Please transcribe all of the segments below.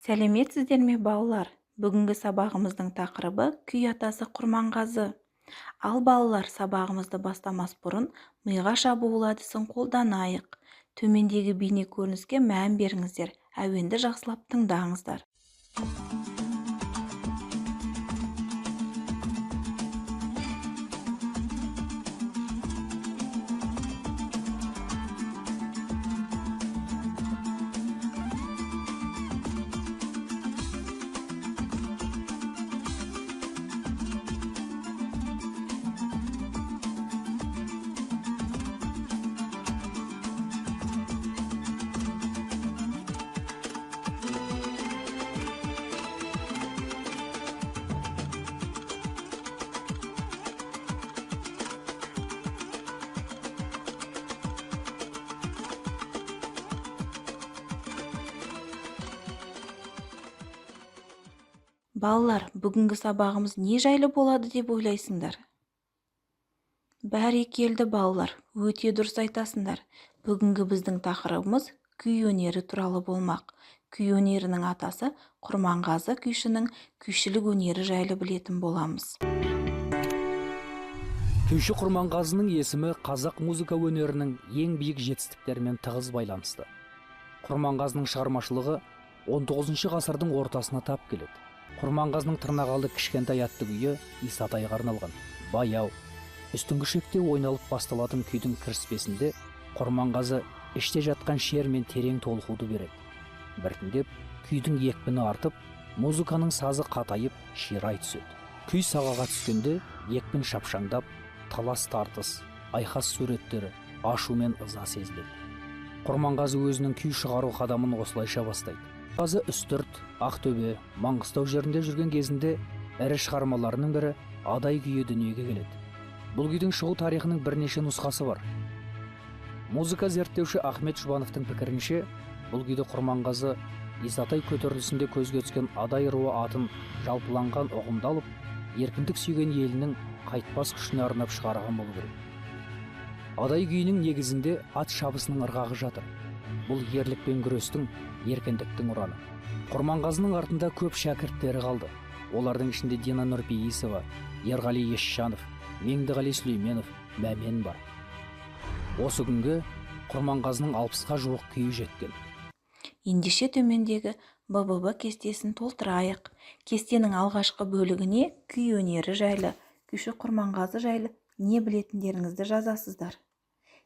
Сәлеметсіздер ме балалар? Бүгінгі сабағымыздың тақырыбы күй атасы Құрманғазы. Ал балалар, сабағымызды бастамас бұрын миға шабуыл әдісін қолданайық. Төмендегі бейне көрініске мән беріңіздер. Әуенді жақсылап тыңдаңыздар. Балалар, бүгінгі сабағымыз не жайлы болады деп ойлайсыңдар? Бәрекелді балалар, өте дұрыс айтасыңдар. Бүгінгі біздің тақырыбымыз күй өнері туралы болмақ. Күй өнерінің атасы Құрманғазы күйшінің күйшілік өнері жайлы білетін боламыз. Күйші Құрманғазының есімі қазақ музыка өнерінің ең биік жетістіктерімен тығыз байланысты. Құрманғазының шығармашылығы 19 ғасырдың ортасына тап келеді. Құрманғазының тырнақалды кішкентай атты күйі Исатайға арналған. Баяу, үстіңгі шекте ойналып басталатын күйдің кіріспесінде Құрманғазы іште жатқан шер мен терең толқуды береді. Біртіндеп күйдің екпіні артып, музыканың сазы қатайып, ширай түседі. Күй сағаға түскенде екпін шапшаңдап, талас тартыс, айқас суреттері, ашу мен ыза сезіледі. Құрманғазы өзінің күй шығару қадамын осылайша бастайды. Құрманғазы Үстірт, Ақтөбе, Маңғыстау жерінде жүрген кезінде ірі шығармаларының бірі Адай күйі дүниеге келеді. Бұл күйдің шығу тарихының бірнеше нұсқасы бар. Музыка зерттеуші Ахмет Жұбановтың пікірінше, бұл күйді Құрманғазы Исатай көтерілісінде көзге түскен Адай руы атын жалпыланған ұғымды алып, еркіндік сүйген елінің қайтпас күшіне арнап шығарған болу керек. Адай күйінің негізінде ат шабысының ырғағы жатыр. Бұл ерлік пен күрестің, еркіндіктің ұраны. Құрманғазының артында көп шәкірттері қалды. Олардың ішінде Дина Нұрпейісова, Ерғали Есжанов, Меңдіғали Сүлейменов, Мәмен бар. Осы күнге Құрманғазының 60-қа жуық күйі жеткен. Ендеше төмендегі ББ кестесін толтырайық. Кестенің алғашқы бөлігіне күй өнері жайлы, күйші Құрманғазы жайлы не білетіндеріңізді жазасыздар.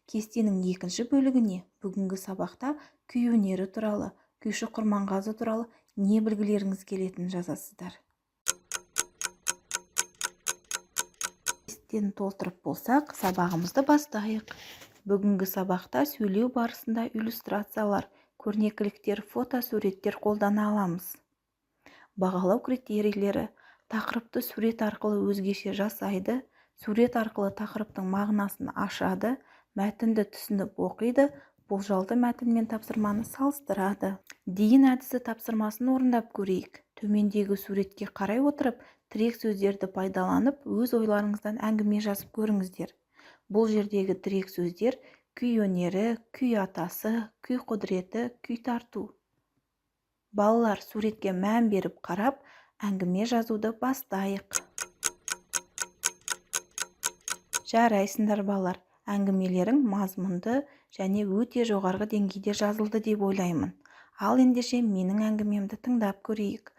Кестенің екінші бөлігіне бүгінгі сабақта күй өнері туралы, күйші Құрманғазы туралы не білгілеріңіз келетінін жазасыздар. Кестені толтырып болсақ, сабағымызды бастайық. Бүгінгі сабақта сөйлеу барысында иллюстрациялар, көрнекіліктер, фотосуреттер қолдана аламыз. Бағалау критерийлері: тақырыпты сурет арқылы өзгеше жасайды, сурет арқылы тақырыптың мағынасын ашады, мәтінді түсініп оқиды, болжалды мәтін мен тапсырманы салыстырады. Дейін әдісі тапсырмасын орындап көрейік. Төмендегі суретке қарай отырып, тірек сөздерді пайдаланып, өз ойларыңыздан әңгіме жазып көріңіздер. Бұл жердегі тірек сөздер күй өнері, күй атасы, күй құдіреті, күй тарту. Балалар, суретке мән беріп қарап, әңгіме жазуды бастайық. Жарайсыңдар балалар, әңгімелерің мазмұнды және өте жоғарғы деңгейде жазылды деп ойлаймын. Ал ендеше менің әңгімемді тыңдап көрейік.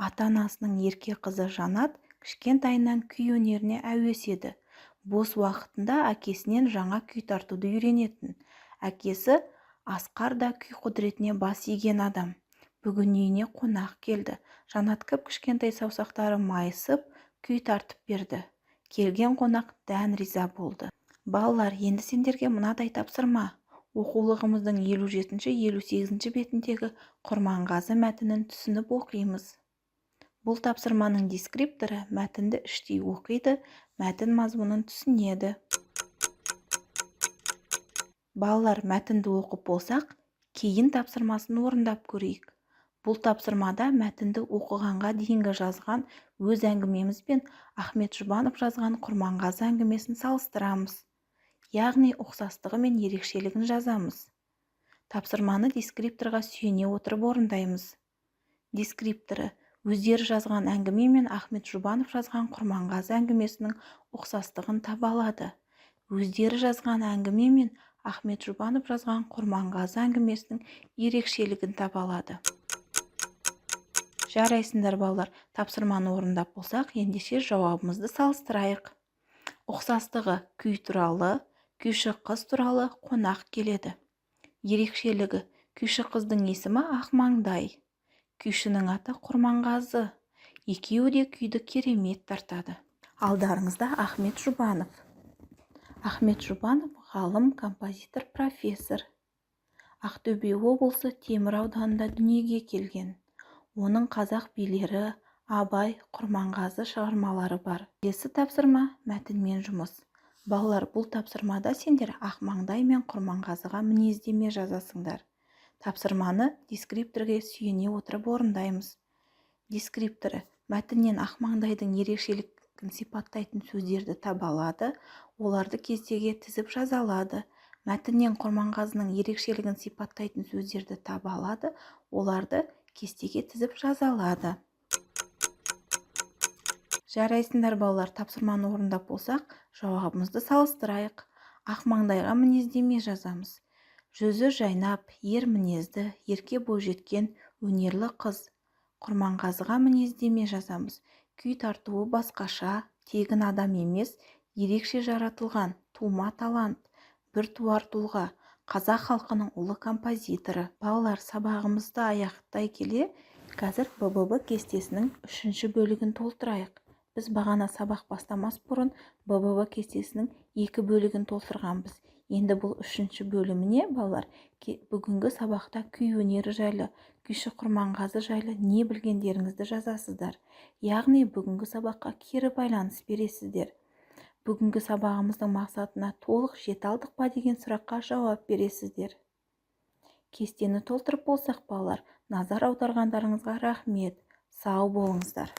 Ата-анасының ерке қызы Жанат кішкентайынан күй өнеріне әуес еді. Бос уақытында әкесінен жаңа күй тартуды үйренетін. Әкесі Асқар да күй құдіретіне бас иген адам. Бүгін үйіне қонақ келді. Жанат кішкентай саусақтары майысып, күй тартып берді. Келген қонақ дән риза болды. Балалар, енді сендерге мынадай тапсырма. Оқулығымыздың 57-58 бетіндегі Құрманғазы мәтінін түсініп оқимыз. Бұл тапсырманың дескрипторы мәтінді іштей оқиды, мәтін мазмұнын түсінеді. Балалар, мәтінді оқып болсақ, кейін тапсырмасын орындап көрейік. Бұл тапсырмада мәтінді оқығанға дейінгі жазған өз әңгімеміз бен Ахмет Жұбанов жазған Құрманғазы әңгімесін салыстырамыз. Яғни ұқсастығы мен ерекшелігін жазамыз. Тапсырманы дескрипторға сүйене отырып орындаймыз. дескрипторы өздері жазған әңгіме мен Ахмет Жұбанов жазған Құрманғазы әңгімесінің ұқсастығын таба алады. Өздері жазған әңгіме мен Ахмет Жұбанов жазған Құрманғазы әңгімесінің ерекшелігін таба алады. Жарайсыңдар балалар, тапсырманы орындап болсақ, ендеше жауабымызды салыстырайық. Ұқсастығы: күй туралы, күйші қыз туралы қонақ келеді. Ерекшелігі: күйші қыздың есімі Ақмаңдай, күйшінің аты Құрманғазы. Екеуі де күйді керемет тартады. Алдарыңызда Ахмет Жұбанов. Ахмет Жұбанов ғалым, композитор, профессор. Ақтөбе облысы Темір ауданында дүниеге келген. Оның қазақ билері, Абай, Құрманғазы шығармалары бар. Келесі тапсырма: мәтінмен жұмыс. Балалар, бұл тапсырмада сендер Ақмаңдай мен Құрманғазыға мінездеме жазасыңдар. Тапсырманы дескрипторге сүйене отырып орындаймыз. Дескрипторы: мәтіннен Ақмаңдайдың ерекшелігін сипаттайтын сөздерді таба алады, оларды кестеге тізіп жаза алады. Мәтіннен Құрманғазының ерекшелігін сипаттайтын сөздерді таба алады, оларды кестеге тізіп жаза алады. Жарайсыңдар балалар, тапсырманы орындап болсақ, жауабымызды салыстырайық. Ақмаңдайға мінездеме жазамыз. Жүзі жайнап, ер мінезді, ерке бойжеткен, өнерлі қыз. Құрманғазыға мінездеме жазамыз. Күй тартуы басқаша, тегін адам емес, ерекше жаратылған, тума талант, бір туар тұлға, қазақ халқының ұлы композиторы. Балалар, сабағымызды аяқтай келе, қазір БББ кестесінің 3-ші бөлігін толтырайық. Біз бағана сабақ бастамас бұрын БББ кестесінің 2 бөлігін толтырғанбыз. Енді бұл 3-ші бөліміне балалар бүгінгі сабақта күй өнері жайлы, күйші Құрманғазы жайлы не білгендеріңізді жазасыздар. Яғни бүгінгі сабаққа кері байланыс бересіздер. Бүгінгі сабағымыздың мақсатына толық жете алдық па деген сұраққа жауап бересіздер. Кестені толтырып болсақ балалар, назар аударғандарыңызға рахмет. Сау болыңыздар.